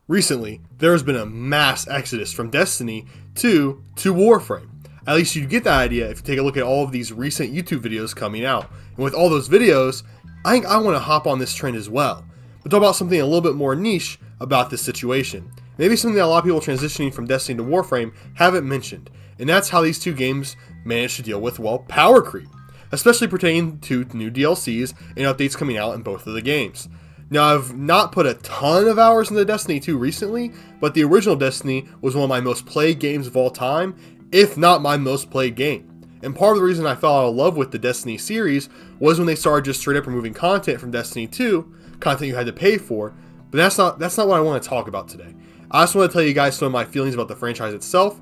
Recently, there has been a mass exodus from Destiny 2 to Warframe. At least you get that idea if you take a look at all of these recent YouTube videos coming out. And with all those videos, I think I want to hop on this trend as well. But talk about something a little bit more niche about this situation. Maybe something that a lot of people transitioning from Destiny to Warframe haven't mentioned. And that's how these two games manage to deal with, well, power creep. Especially pertaining to new DLCs and updates coming out in both of the games. Now, I've not put a ton of hours into Destiny 2 recently, but the original Destiny was one of my most played games of all time, if not my most played game. And part of the reason I fell out of love with the Destiny series was when they started just straight up removing content from Destiny 2, content you had to pay for, but that's not what I want to talk about today. I just want to tell you guys some of my feelings about the franchise itself,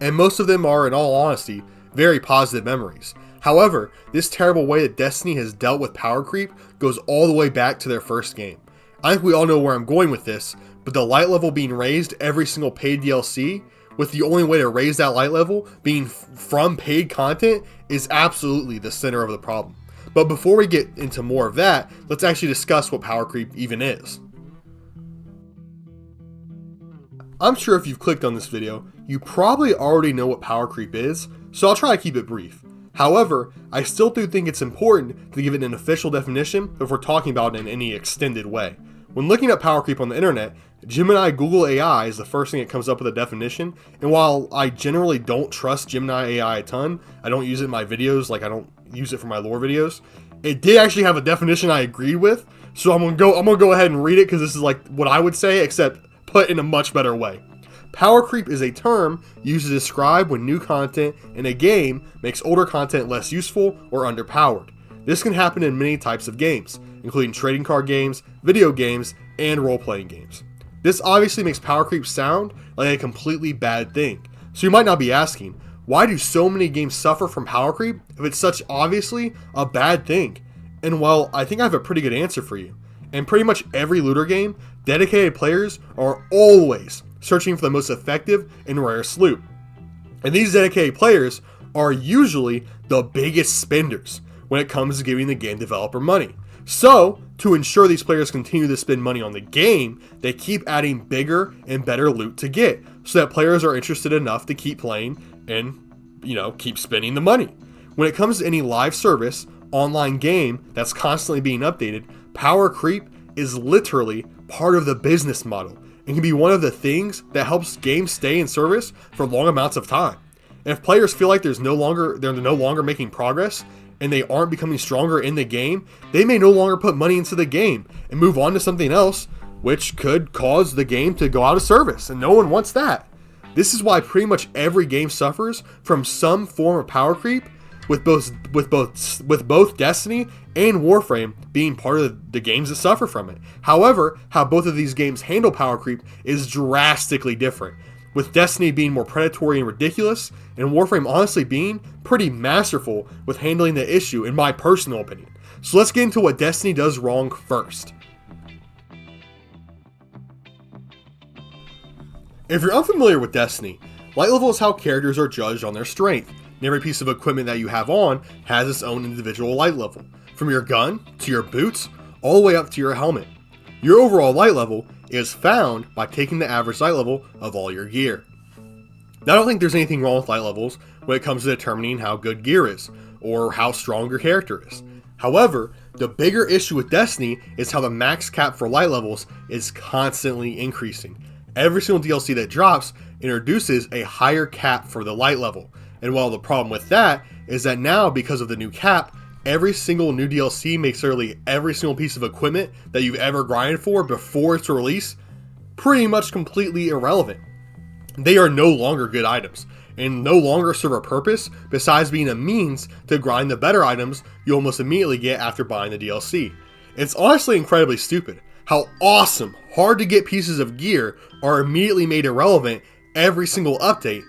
and most of them are, in all honesty, very positive memories. However, this terrible way that Destiny has dealt with power creep goes all the way back to their first game. I think we all know where I'm going with this, but the light level being raised every single paid DLC, with the only way to raise that light level being from paid content, is absolutely the center of the problem. But before we get into more of that, let's actually discuss what power creep even is. I'm sure if you've clicked on this video, you probably already know what power creep is, so I'll try to keep it brief. However, I still do think it's important to give it an official definition if we're talking about it in any extended way. When looking at power creep on the internet, Gemini Google AI is the first thing that comes up with a definition, and while I generally don't trust Gemini AI a ton, I don't use it in my videos, like I don't use it for my lore videos, it did actually have a definition I agreed with, so I'm gonna go ahead and read it because this is like what I would say, except put in a much better way. Power creep is a term used to describe when new content in a game makes older content less useful or underpowered. This can happen in many types of games, including trading card games, video games, and role-playing games. This obviously makes power creep sound like a completely bad thing. So you might not be asking, why do so many games suffer from power creep if it's such obviously a bad thing? And well, I think I have a pretty good answer for you. In pretty much every looter game, dedicated players are always searching for the most effective and rarest loot. And these dedicated players are usually the biggest spenders when it comes to giving the game developer money. So, to ensure these players continue to spend money on the game, they keep adding bigger and better loot to get, so that players are interested enough to keep playing and, keep spending the money. When it comes to any live service, online game that's constantly being updated, power creep is literally part of the business model and can be one of the things that helps games stay in service for long amounts of time. And if players feel like they're no longer making progress and they aren't becoming stronger in the game, they may no longer put money into the game and move on to something else, which could cause the game to go out of service, and no one wants that. This is why pretty much every game suffers from some form of power creep, with both Destiny and Warframe being part of the games that suffer from it. However, how both of these games handle power creep is drastically different, with Destiny being more predatory and ridiculous, and Warframe honestly being pretty masterful with handling the issue, in my personal opinion. So let's get into what Destiny does wrong first. If you're unfamiliar with Destiny, light level is how characters are judged on their strength. And every piece of equipment that you have on has its own individual light level, from your gun to your boots, all the way up to your helmet. Your overall light level is found by taking the average light level of all your gear. Now, I don't think there's anything wrong with light levels when it comes to determining how good gear is, or how strong your character is. However, the bigger issue with Destiny is how the max cap for light levels is constantly increasing. Every single DLC that drops introduces a higher cap for the light level. And while the problem with that is that now, because of the new cap, every single new DLC makes literally every single piece of equipment that you've ever grinded for before its release pretty much completely irrelevant. They are no longer good items, and no longer serve a purpose besides being a means to grind the better items you almost immediately get after buying the DLC. It's honestly incredibly stupid how awesome, hard to get pieces of gear are immediately made irrelevant every single update.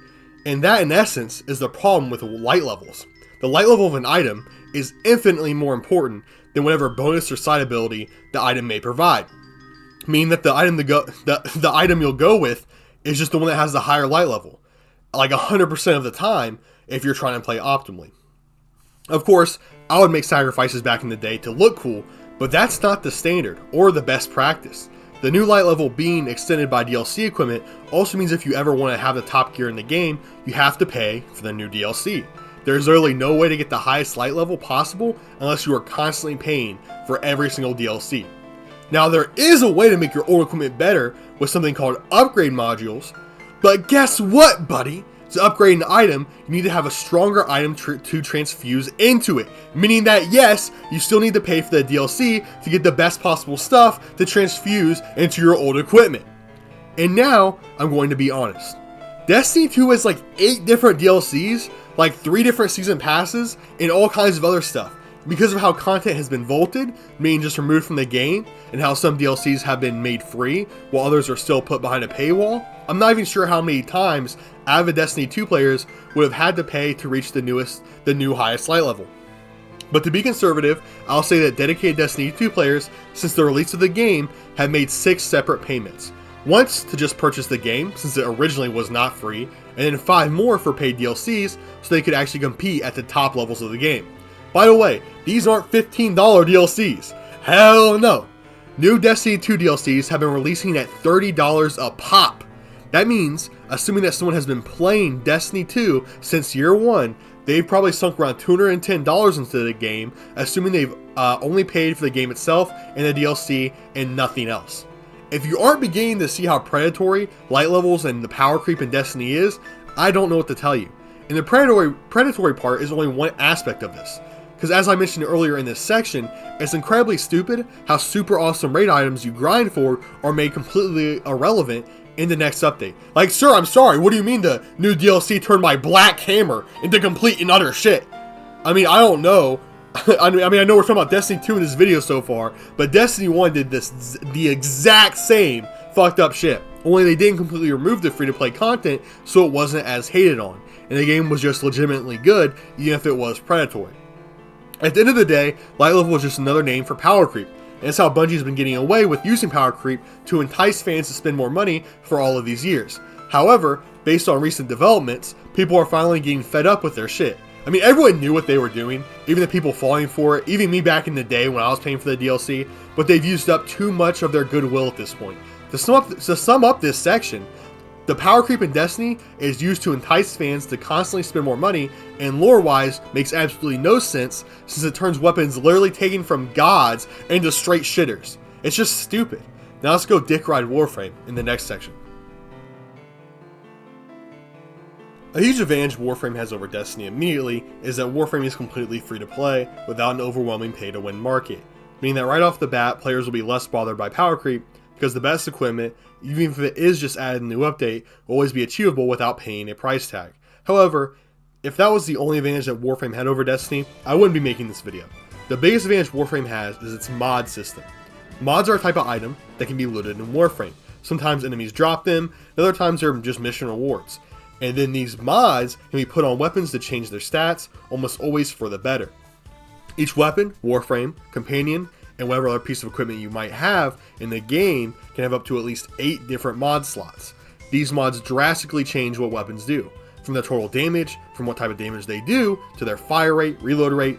And that, in essence, is the problem with light levels. The light level of an item is infinitely more important than whatever bonus or side ability the item may provide. Meaning that the item you'll go with is just the one that has the higher light level, like 100% of the time if you're trying to play optimally. Of course, I would make sacrifices back in the day to look cool, but that's not the standard or the best practice. The new light level being extended by DLC equipment also means if you ever want to have the top gear in the game, you have to pay for the new DLC. There's literally no way to get the highest light level possible unless you are constantly paying for every single DLC. Now there is a way to make your old equipment better with something called upgrade modules, but guess what, buddy? To upgrade an item, you need to have a stronger item to transfuse into it, meaning that yes, you still need to pay for the DLC to get the best possible stuff to transfuse into your old equipment. And now, I'm going to be honest. Destiny 2 has like 8 different DLCs, like 3 different season passes, and all kinds of other stuff. Because of how content has been vaulted, meaning just removed from the game, and how some DLCs have been made free, while others are still put behind a paywall, I'm not even sure how many times avid Destiny 2 players would have had to pay to reach the new highest light level. But to be conservative, I'll say that dedicated Destiny 2 players, since the release of the game, have made 6 separate payments. Once to just purchase the game, since it originally was not free, and then 5 more for paid DLCs, so they could actually compete at the top levels of the game. By the way, these aren't $15 DLCs. Hell no! New Destiny 2 DLCs have been releasing at $30 a pop. That means, assuming that someone has been playing Destiny 2 since year 1, they've probably sunk around $210 into the game, assuming they've only paid for the game itself and the DLC and nothing else. If you aren't beginning to see how predatory light levels and the power creep in Destiny is, I don't know what to tell you. And the predatory part is only one aspect of this. Because as I mentioned earlier in this section, it's incredibly stupid how super awesome raid items you grind for are made completely irrelevant in the next update. Like, sir, I'm sorry, what do you mean the new DLC turned my black hammer into complete and utter shit? I mean, I don't know. I know we're talking about Destiny 2 in this video so far, but Destiny 1 did the exact same fucked up shit. Only they didn't completely remove the free-to-play content, so it wasn't as hated on. And the game was just legitimately good, even if it was predatory. At the end of the day, light level is just another name for power creep. And that's how Bungie's been getting away with using power creep to entice fans to spend more money for all of these years. However, based on recent developments, people are finally getting fed up with their shit. I mean, everyone knew what they were doing, even the people falling for it, even me back in the day when I was paying for the DLC, but they've used up too much of their goodwill at this point. To sum up this section, the power creep in Destiny is used to entice fans to constantly spend more money, and lore-wise makes absolutely no sense since it turns weapons literally taken from gods into straight shitters. It's just stupid. Now let's go dick ride Warframe in the next section. A huge advantage Warframe has over Destiny immediately is that Warframe is completely free to play without an overwhelming pay-to-win market, meaning that right off the bat players will be less bothered by power creep because the best equipment, even if it is just added in a new update, will always be achievable without paying a price tag. However, if that was the only advantage that Warframe had over Destiny, I wouldn't be making this video. The biggest advantage Warframe has is its mod system. Mods are a type of item that can be looted in Warframe. Sometimes enemies drop them, and other times they're just mission rewards. And then these mods can be put on weapons to change their stats, almost always for the better. Each weapon, Warframe, companion, and whatever other piece of equipment you might have in the game can have up to at least 8 different mod slots. These mods drastically change what weapons do, from their total damage, from what type of damage they do, to their fire rate, reload rate,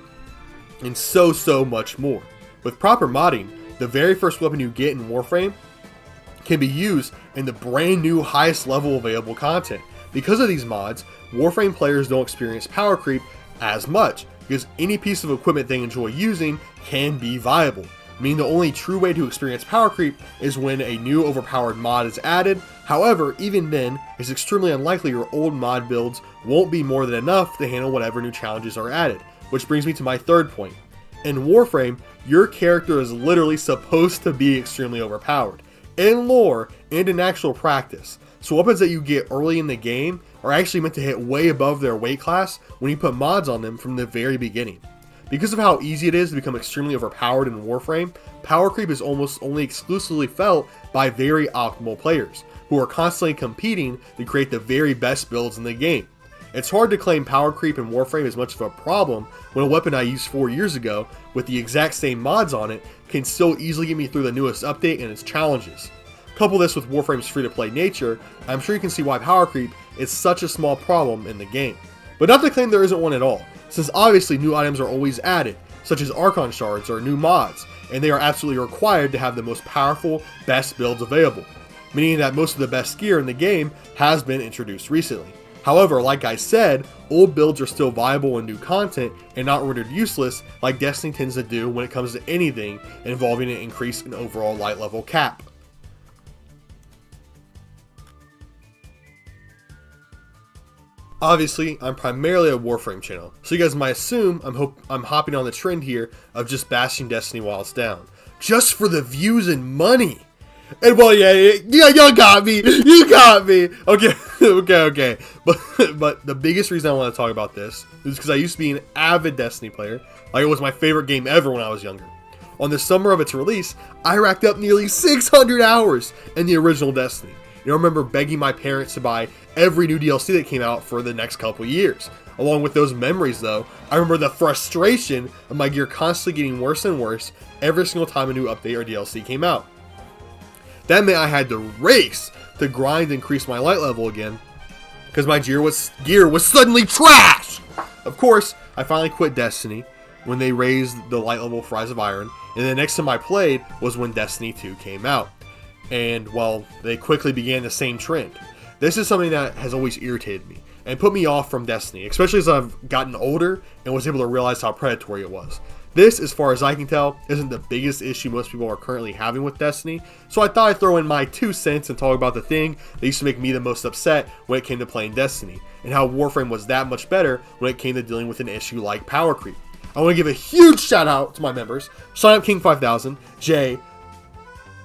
and so much more. With proper modding, the very first weapon you get in Warframe can be used in the brand new highest level available content. Because of these mods, Warframe players don't experience power creep as much, because any piece of equipment they enjoy using can be viable. Meaning the only true way to experience power creep is when a new overpowered mod is added. However, even then, it's extremely unlikely your old mod builds won't be more than enough to handle whatever new challenges are added. Which brings me to my third point. In Warframe, your character is literally supposed to be extremely overpowered, in lore and in actual practice. So weapons that you get early in the game are actually meant to hit way above their weight class when you put mods on them from the very beginning. Because of how easy it is to become extremely overpowered in Warframe, power creep is almost only exclusively felt by very optimal players, who are constantly competing to create the very best builds in the game. It's hard to claim power creep in Warframe as much of a problem when a weapon I used 4 years ago with the exact same mods on it can still easily get me through the newest update and its challenges. Couple this with Warframe's free-to-play nature, I'm sure you can see why power creep is such a small problem in the game. But not to claim there isn't one at all, since obviously new items are always added, such as Archon shards or new mods, and they are absolutely required to have the most powerful, best builds available, meaning that most of the best gear in the game has been introduced recently. However, like I said, old builds are still viable in new content and not rendered useless like Destiny tends to do when it comes to anything involving an increase in overall light level cap. Obviously, I'm primarily a Warframe channel, so you guys might assume I'm hopping on the trend here of just bashing Destiny while it's down, just for the views and money. And well, yeah, you got me, okay. But the biggest reason I want to talk about this is because I used to be an avid Destiny player, like it was my favorite game ever when I was younger. On the summer of its release, I racked up nearly 600 hours in the original Destiny. I remember begging my parents to buy every new DLC that came out for the next couple years. Along with those memories though, I remember the frustration of my gear constantly getting worse and worse every single time a new update or DLC came out. That meant I had to race to grind and increase my light level again, because my gear was suddenly trash! Of course, I finally quit Destiny when they raised the light level for Rise of Iron, and the next time I played was when Destiny 2 came out. And, well, they quickly began the same trend. This is something that has always irritated me and put me off from Destiny, especially as I've gotten older and was able to realize how predatory it was. This, as far as I can tell, isn't the biggest issue most people are currently having with Destiny, so I thought I'd throw in my 2 cents and talk about the thing that used to make me the most upset when it came to playing Destiny, and how Warframe was that much better when it came to dealing with an issue like power creep. I want to give a huge shout out to my members, Sign King 5000, Jay,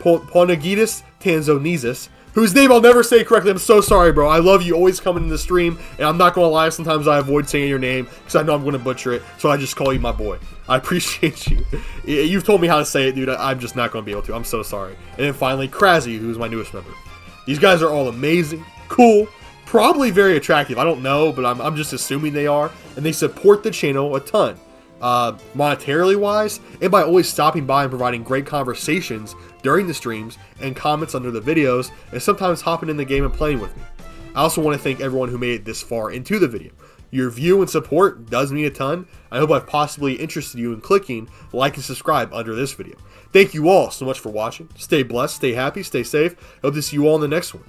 Ponagitis Tanzonizis, whose name I'll never say correctly. I'm so sorry, bro. I love you, always coming in the stream, and I'm not going to lie, sometimes I avoid saying your name because I know I'm going to butcher it, so I just call you my boy. I appreciate you. You've told me how to say it, dude. I'm just not going to be able to. I'm so sorry. And then finally, Krazzy, who's my newest member. These guys are all amazing, cool, probably very attractive. I don't know, but I'm just assuming they are, and they support the channel a ton. Monetarily wise, and by always stopping by and providing great conversations during the streams and comments under the videos, and sometimes hopping in the game and playing with me. I also want to thank everyone who made it this far into the video. Your view and support does mean a ton. I hope I've possibly interested you in clicking like and subscribe under this video. Thank you all so much for watching. Stay blessed, stay happy, stay safe. I hope to see you all in the next one.